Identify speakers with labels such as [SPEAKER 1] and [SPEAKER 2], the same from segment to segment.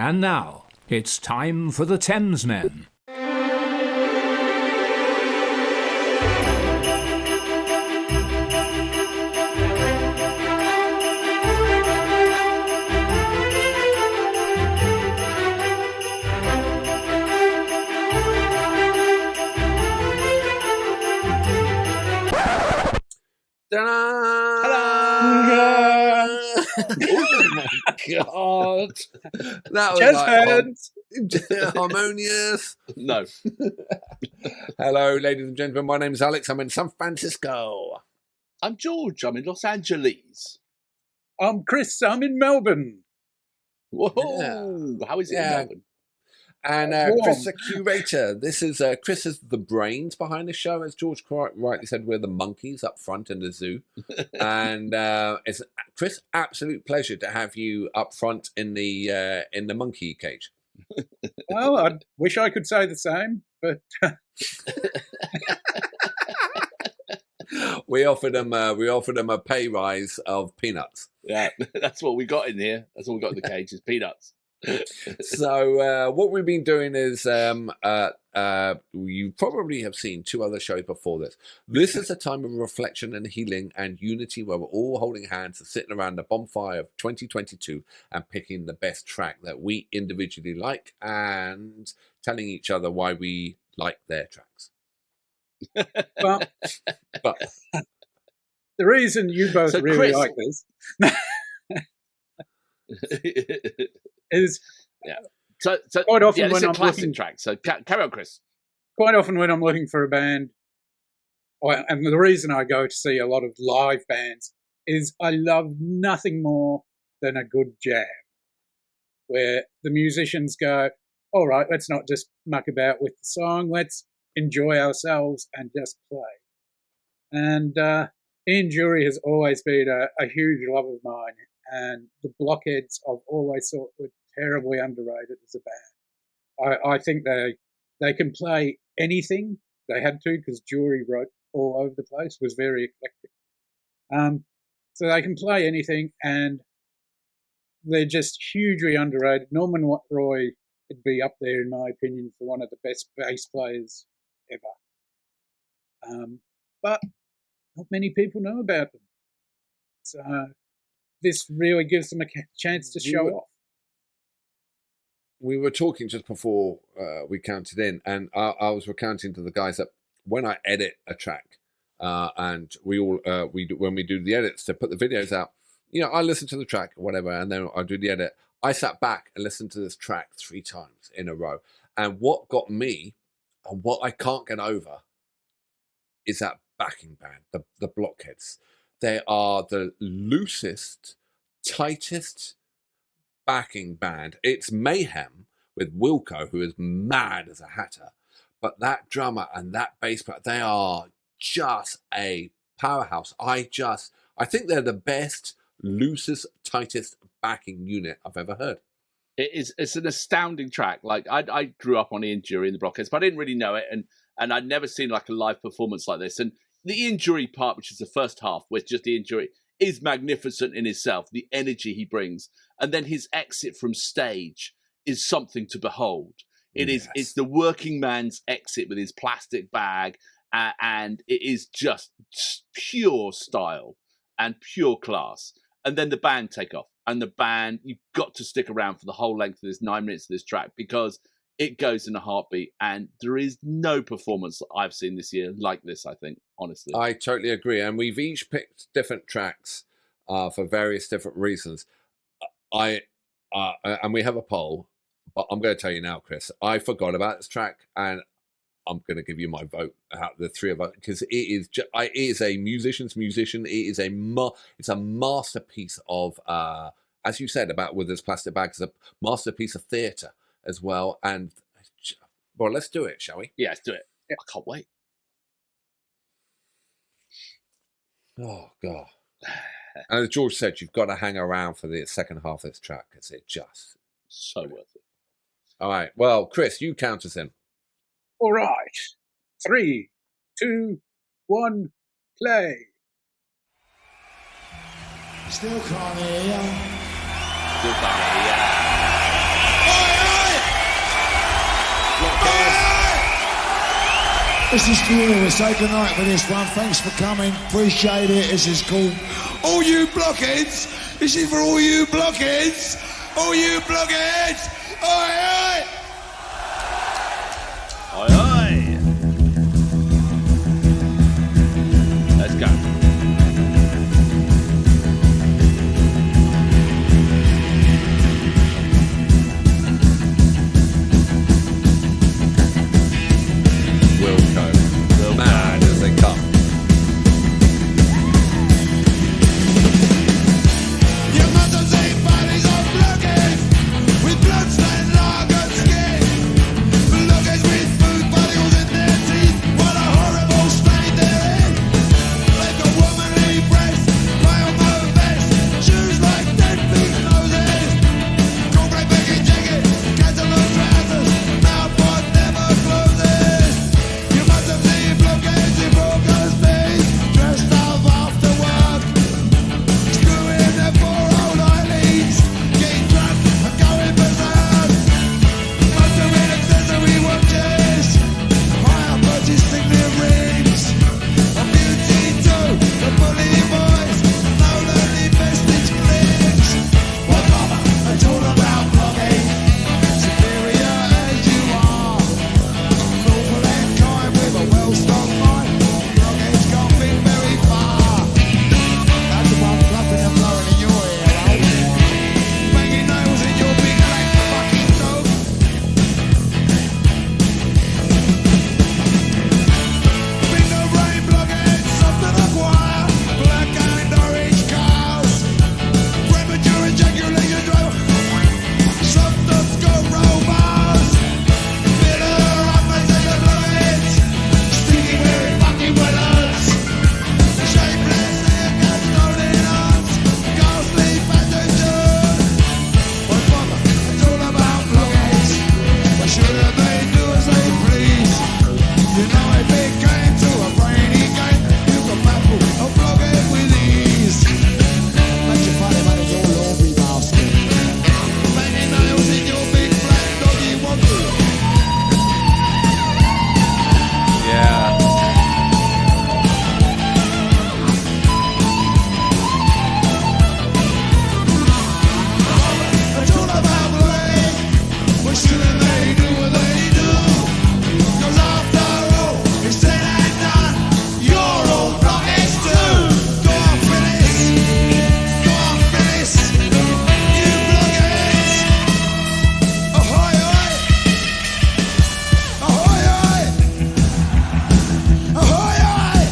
[SPEAKER 1] And now, it's time for the Thamesmen.
[SPEAKER 2] Oh my god!
[SPEAKER 3] That was
[SPEAKER 2] Jazz
[SPEAKER 3] harmonious.
[SPEAKER 2] No.
[SPEAKER 3] Hello, ladies and gentlemen. My name is Alex. I'm in San Francisco.
[SPEAKER 2] I'm George. I'm in Los Angeles.
[SPEAKER 4] I'm Chris. I'm in Melbourne.
[SPEAKER 2] Whoa!
[SPEAKER 3] Yeah.
[SPEAKER 2] How is it in Melbourne?
[SPEAKER 3] And
[SPEAKER 4] Warm.
[SPEAKER 3] Chris, the curator. This is Chris is the brains behind the show. As George quite rightly said, we're the monkeys up front in the zoo. And it's Chris, absolute pleasure to have you up front in the monkey cage.
[SPEAKER 4] Well, I wish I could say the same, but
[SPEAKER 3] We offered them a pay rise of peanuts.
[SPEAKER 2] Yeah, that's what we got in here. That's all we got in the cage is peanuts.
[SPEAKER 3] So what we've been doing is you probably have seen two other shows before this. This is a time of reflection and healing and unity where we're all holding hands and sitting around the bonfire of 2022 and picking the best track that we individually like and telling each other why we like their tracks.
[SPEAKER 4] but
[SPEAKER 3] But
[SPEAKER 4] the reason you both
[SPEAKER 2] So,
[SPEAKER 4] really
[SPEAKER 2] Chris-
[SPEAKER 4] like this is
[SPEAKER 2] So
[SPEAKER 4] Quite often
[SPEAKER 2] yeah, this
[SPEAKER 4] when
[SPEAKER 2] is a
[SPEAKER 4] I'm
[SPEAKER 2] classic
[SPEAKER 4] looking-
[SPEAKER 2] track. So carry on, Chris.
[SPEAKER 4] quite often when I'm looking for a band, and the reason I go to see a lot of live bands is I love nothing more than a good jam, where the musicians go, all right, let's not just muck about with the song, let's enjoy ourselves and just play. And Ian Dury has always been a huge love of mine, and the Blockheads I've always thought were terribly underrated as a band. I think they can play anything. They had to, because Dury wrote all over the place, was very eclectic. So they can play anything, and they're just hugely underrated. Norman Roy would be up there, in my opinion, for one of the best bass players ever. But not many people know about them. So this really gives them a chance to show off.
[SPEAKER 3] we were talking just before we counted in, and I was recounting to the guys that when I edit a track, and we all when we do the edits to put the videos out, you know, I listen to the track or whatever, and then I do the edit. I sat back and listened to this track 3 times in a row, and what got me, and what I can't get over, is that backing band, the Blockheads. They are the loosest, tightest backing band. It's mayhem with Wilco, who is mad as a hatter, but that drummer and that bass player, they are just a powerhouse. I think they're the best, loosest, tightest backing unit I've ever heard.
[SPEAKER 2] It's an astounding track. Like I grew up on Ian Dury in the Blockheads, but I didn't really know it, and I'd never seen like a live performance like this. And the Ian Dury part, which is the first half, with just Ian Dury, is magnificent in itself. The energy he brings, and then his exit from stage is something to behold. It's the working man's exit with his plastic bag, and it is just pure style and pure class. And then the band take off, and the band, you've got to stick around for the whole length of this 9 minutes of this track, because it goes in a heartbeat, and there is no performance that I've seen this year like this, I think, honestly.
[SPEAKER 3] I totally agree. And we've each picked different tracks for various different reasons. And we have a poll, but I'm going to tell you now, Chris, I forgot about this track, and I'm going to give you my vote out of the 3 of us, because it is a musician's musician. It is it's a masterpiece of, as you said about with this plastic bag, it's a masterpiece of theatre as well. And well, let's do it, shall we?
[SPEAKER 2] Yeah, let's do it. I can't wait.
[SPEAKER 3] Oh God! And as George said, you've got to hang around for the second half of this track, because it just
[SPEAKER 2] So worth it.
[SPEAKER 3] all right. Well, Chris, you count us in.
[SPEAKER 4] All right. 3, 2, 1, play.
[SPEAKER 5] Still can't hear ya.
[SPEAKER 2] Still can't hear ya.
[SPEAKER 5] This is for you. We'll say goodnight for this one. Thanks for coming. Appreciate it. This is called All You Blockheads. This is for all you blockheads. All you blockheads. Oi, oi.
[SPEAKER 2] Oi, oi. Let's go.
[SPEAKER 3] Wilco. Mad as they come.
[SPEAKER 5] You must have seen bodies of blockheads with bloodstained lager skin. Blockheads with food particles in their teeth. What a horrible state they're in. They've got womanly breasts, pale no vest, shoes like dead pig's noses, concrete begging jacket, cantaloupe trousers, mouth what never closes. You must have seen blockheads in Walker's face, dressed up after work, screwing their poor old eyelids, getting drunk and going berserk. Must have been accessory watches, higher purchasing their rings, a beauty too, the bully boys, no lonely vestige clings. Well, mama, it's all about blocking, superior as you are, thoughtful and kind with a well-stocked mind. Blockheads can't think very far. That's the one fluffing and blowing in your ear, oh. Banging nails in your big black fucking dog. Finger rain blockheads, soft and acquire, black and orange cars, premature ejaculation drive, soft and scope roll bars, bitter unpleasant blockheads, sticky weary fucking winners, shapeless haircuts, stolen arms, ghastly passengers. Well, mother, it's all about blockheads. Why shouldn't they do as they please? You know if it came to a brainy game, you could baffle a blockhead with ease. Make you funny, but it's all laundry basket. Banging nails in your big black doggy woggy.
[SPEAKER 3] Yeah.
[SPEAKER 5] It's all about blockheads. Why shouldn't they do what they do? 'Cause after all, it's said and done, you're all blockheads too. Go on, Phyllis. Go on, Phyllis. You blockheads. Ahoy, ahoy. Ahoy, ahoy. Ahoy, ahoy.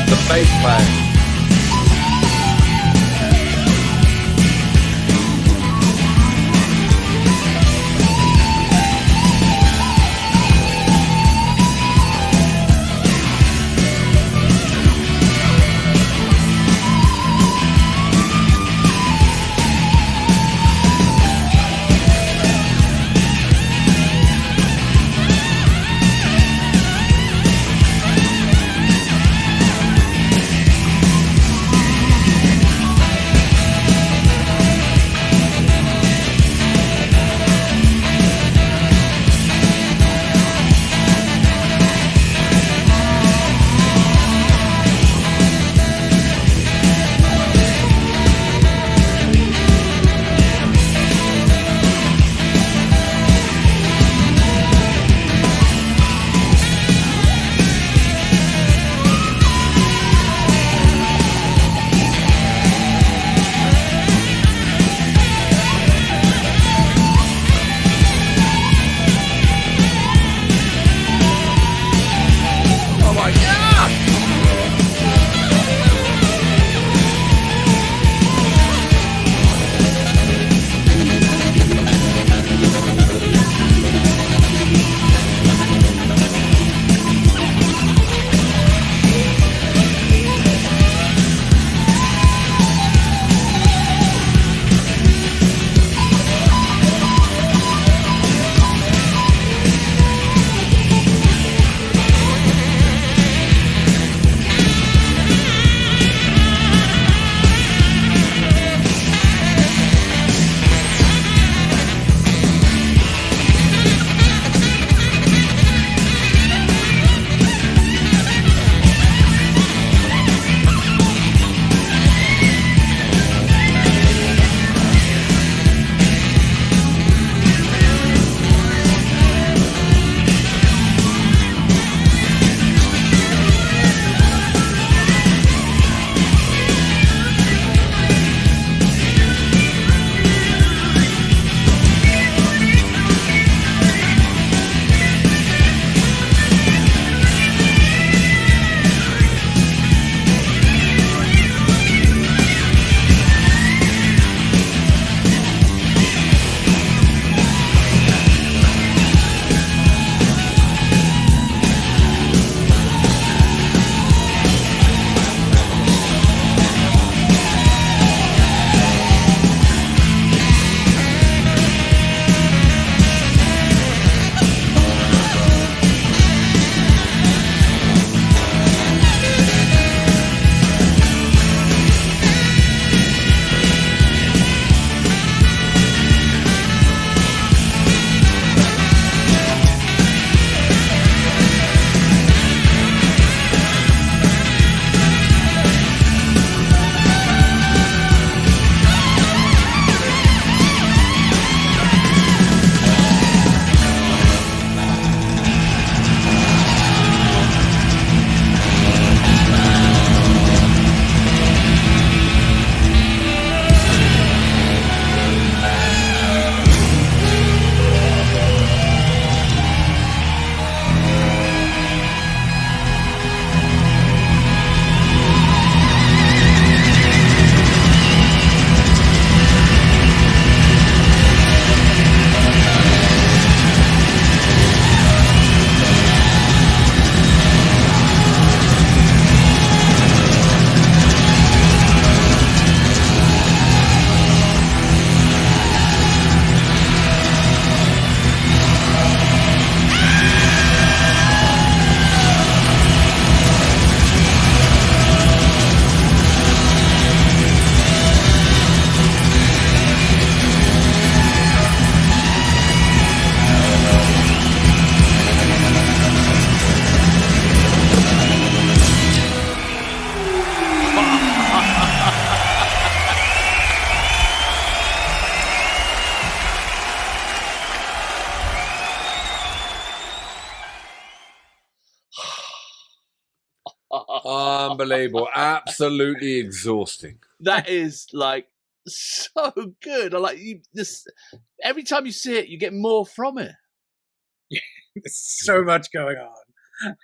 [SPEAKER 3] The bass playing. Unbelievable. Absolutely exhausting.
[SPEAKER 2] That is like so good. I like you. This every time you see it, you get more from it.
[SPEAKER 4] There's so much going on.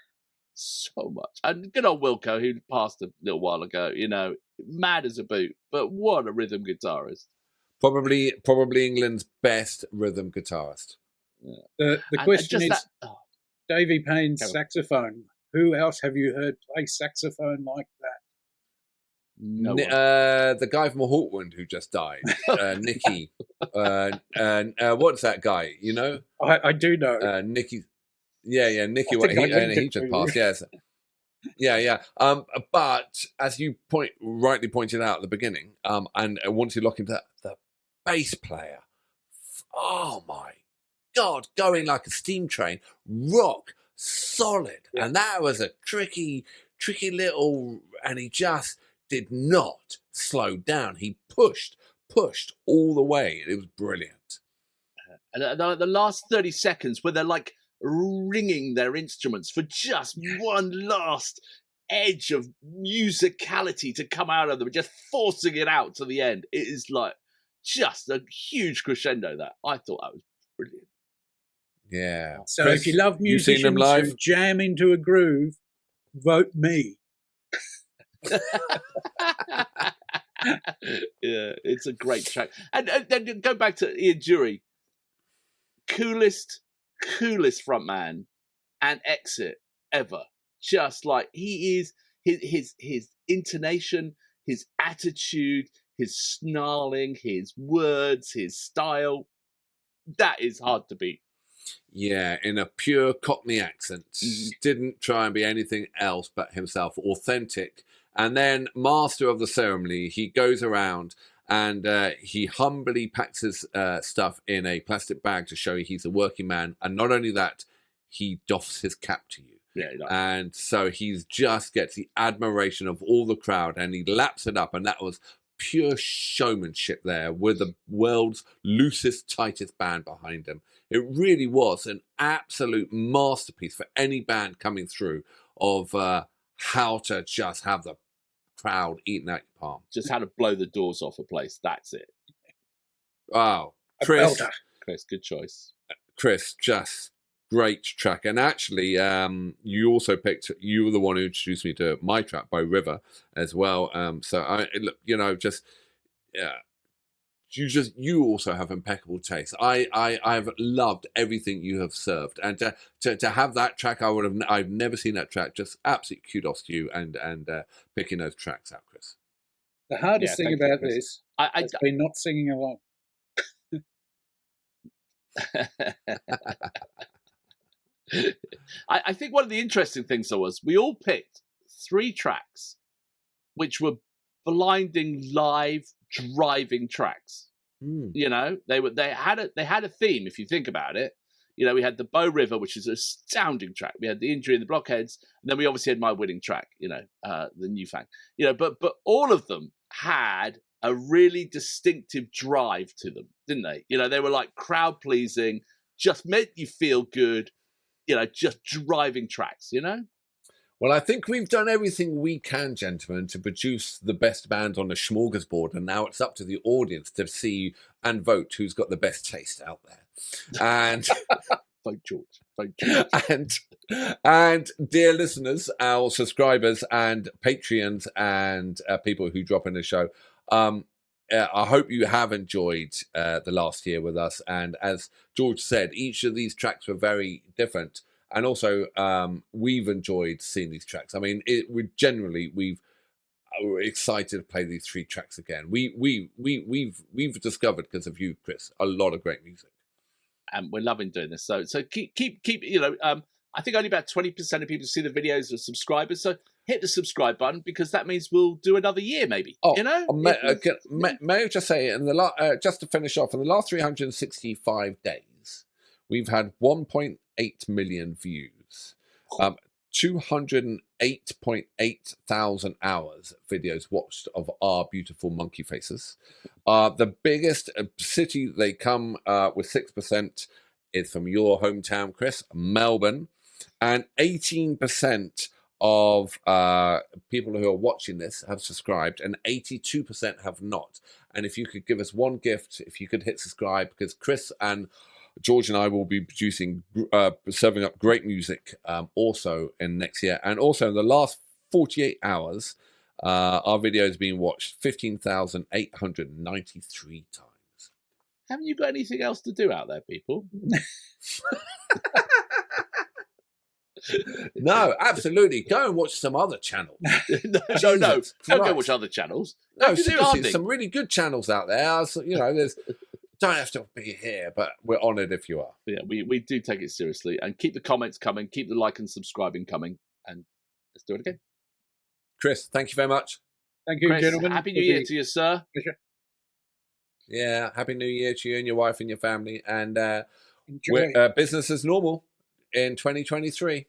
[SPEAKER 2] So much. And good old Wilco, who passed a little while ago, you know, mad as a boot, but what a rhythm guitarist.
[SPEAKER 3] Probably England's best rhythm guitarist.
[SPEAKER 4] The
[SPEAKER 2] And
[SPEAKER 4] question
[SPEAKER 2] just
[SPEAKER 4] is, Davy Payne's
[SPEAKER 2] Go on.
[SPEAKER 4] saxophone. Who else have you heard play saxophone like that?
[SPEAKER 2] no one.
[SPEAKER 3] The guy from Hawkwind who just died, Nicky. What's that guy? You know,
[SPEAKER 4] I do know.
[SPEAKER 3] Nicky. Yeah, Nicky.
[SPEAKER 4] I think I linked
[SPEAKER 3] He
[SPEAKER 4] it
[SPEAKER 3] just
[SPEAKER 4] to
[SPEAKER 3] passed.
[SPEAKER 4] you.
[SPEAKER 3] Yes. Yeah. But as you rightly pointed out at the beginning, and once you look into that, the bass player, oh my God, going like a steam train, rock solid,
[SPEAKER 4] Yeah.
[SPEAKER 3] and that was a tricky little, and he just did not slow down. He pushed all the way. It was brilliant.
[SPEAKER 2] And the last 30 seconds where they're like ringing their instruments for just one last edge of musicality to come out of them, just forcing it out to the end. It is like just a huge crescendo. That I thought that was brilliant.
[SPEAKER 3] Yeah.
[SPEAKER 4] So
[SPEAKER 3] Chris,
[SPEAKER 4] if you love
[SPEAKER 3] you've seen them
[SPEAKER 4] musicians
[SPEAKER 3] live?
[SPEAKER 4] who jam into a groove, vote me.
[SPEAKER 2] Yeah, it's a great track. And then go back to Ian Dury, coolest frontman and exit ever. Just like he is, his intonation, his attitude, his snarling, his words, his style, that is hard to beat.
[SPEAKER 3] Yeah, in a pure Cockney accent. Didn't try and be anything else but himself, authentic. And then, master of the ceremony, he goes around and he humbly packs his stuff in a plastic bag to show you he's a working man. And not only that, he doffs his cap to you.
[SPEAKER 2] Yeah, like,
[SPEAKER 3] And so he just gets the admiration of all the crowd, and he laps it up. And that was pure showmanship there with the world's loosest, tightest band behind him. It really was an absolute masterpiece for any band coming through of how to just have the crowd eating out your palm.
[SPEAKER 2] just how to blow the doors off a place. That's it.
[SPEAKER 3] Wow.
[SPEAKER 4] A
[SPEAKER 3] Chris,
[SPEAKER 4] belter.
[SPEAKER 2] Chris, good choice.
[SPEAKER 3] just great track. And actually, you also picked, you were the one who introduced me to My Track by River as well. So I, you know, just, yeah. You also have impeccable taste. I've loved everything you have served, and to have that track, I've never seen that track. Just absolute kudos to you and picking those tracks out, Chris.
[SPEAKER 4] The hardest thing
[SPEAKER 2] thank you,
[SPEAKER 4] about
[SPEAKER 2] Chris.
[SPEAKER 4] this
[SPEAKER 2] I
[SPEAKER 4] has been not singing along.
[SPEAKER 2] I think one of the interesting things though was we all picked 3 tracks which were blinding live driving tracks. You know, they had a theme if you think about it. You know, we had the Bow River, which is an astounding track. We had the Injury and the Blockheads, and then we obviously had my winning track, you know, the New Fang. You know, but all of them had a really distinctive drive to them, didn't they? You know, they were like crowd pleasing, just made you feel good, you know, just driving tracks, you know?
[SPEAKER 3] Well, I think we've done everything we can, gentlemen, to produce the best band on the smorgasbord, and now it's up to the audience to see and vote who's got the best taste out there. And
[SPEAKER 2] Vote George. Vote George.
[SPEAKER 3] and dear listeners, our subscribers and Patreons and people who drop in the show, I hope you have enjoyed the last year with us. And as George said, each of these tracks were very different. And also, we've enjoyed seeing these tracks. I mean, we're excited to play these 3 tracks again. We've discovered, because of you, Chris, a lot of great music.
[SPEAKER 2] And we're loving doing this. So keep. You know, I think only about 20% of people see the videos are subscribers. So hit the subscribe button, because that means we'll do another year, maybe.
[SPEAKER 3] Oh,
[SPEAKER 2] you know,
[SPEAKER 3] may I just say, just to finish off, in the last 365 days, we've had 1.8 million views, 208.8 thousand hours videos watched of our beautiful monkey faces. The biggest city they come with 6% is from your hometown, Chris, Melbourne, and 18% of people who are watching this have subscribed, and 82% have not. And if you could give us one gift, if you could hit subscribe, because Chris and George and I will be producing, serving up great music also in next year. And also in the last 48 hours, our video has been watched 15,893 times.
[SPEAKER 2] Haven't you got anything else to do out there, people?
[SPEAKER 3] No, absolutely. Go and watch some other channels.
[SPEAKER 2] no. Don't go watch other channels.
[SPEAKER 3] No,
[SPEAKER 2] Go do the
[SPEAKER 3] seriously,
[SPEAKER 2] gardening.
[SPEAKER 3] there's some really good channels out there. So, you know, there's don't have to be here, but we're honoured if you are.
[SPEAKER 2] Yeah, we do take it seriously, and keep the comments coming, keep the like and subscribing coming, and let's do it again.
[SPEAKER 3] Chris, thank you very much.
[SPEAKER 4] Thank you,
[SPEAKER 2] Chris,
[SPEAKER 4] gentlemen.
[SPEAKER 2] Happy New Year to you, sir.
[SPEAKER 4] Pleasure.
[SPEAKER 3] Yeah, Happy New Year to you and your wife and your family. And
[SPEAKER 4] Enjoy.
[SPEAKER 3] business as normal in 2023.